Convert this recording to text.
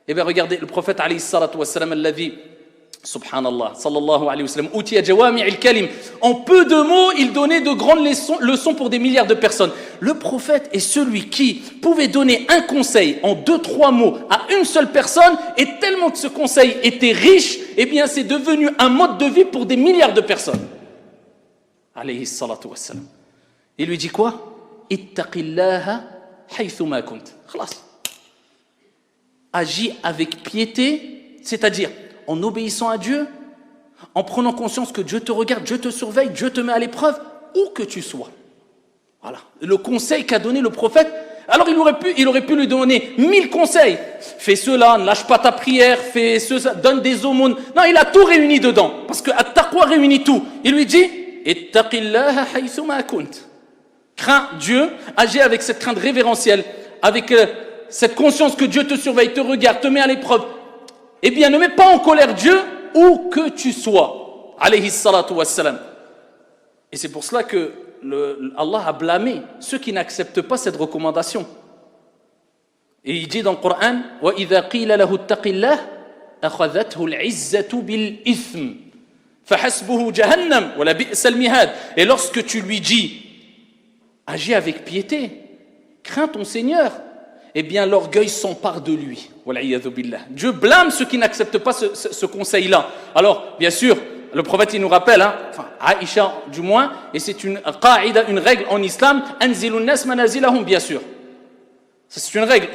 Eh bien, regardez, le prophète, alayhi salatu wassalam, alladhi, subhanallah, sallallahu alayhi wa sallam, utiya jawami' al-kalim. En peu de mots, il donnait de grandes leçons pour des milliards de personnes. Le prophète est celui qui pouvait donner un conseil en 2-3 mots à une seule personne, et tellement que ce conseil était riche, eh bien, c'est devenu un mode de vie pour des milliards de personnes. Alayhi salatu wassalam. Il lui dit quoi? Ittaqillaha haythuma kunt. Khalas. Agis avec piété, c'est-à-dire en obéissant à Dieu, en prenant conscience que Dieu te regarde, Dieu te surveille, Dieu te met à l'épreuve, où que tu sois. Voilà, le conseil qu'a donné le prophète. Alors il aurait pu lui donner 1000 conseils. Fais cela, ne lâche pas ta prière, fais cela, donne des aumônes. Non, il a tout réuni dedans, parce que at-taqwa réunit tout. Il lui dit, ittaqillaha haythuma kunt. Crains Dieu, agis avec cette crainte révérentielle, avec cette conscience que Dieu te surveille, te regarde, te met à l'épreuve. Eh bien, ne mets pas en colère Dieu où que tu sois. Alayhi salatu wassalam. Et c'est pour cela que Allah a blâmé ceux qui n'acceptent pas cette recommandation. Et il dit dans le Coran, وَإِذَا قِيلَ لَهُ اتَّقِ اللَّهِ أَخَذَتْهُ الْعِزَّةُ بِالْإِثْمِ فَحَسْبُهُ جَهَنَّمْ وَلَبِئْسَ الْمِهَادُ. Et lorsque tu lui dis, agis avec piété, crains ton Seigneur, eh bien l'orgueil s'empare de lui. Dieu blâme ceux qui n'acceptent pas ce conseil-là. Alors, bien sûr, le prophète il nous rappelle, enfin Aïcha du moins, et c'est une qaïda, une règle en islam, anzilun nas manazilahum, bien sûr. C'est une règle.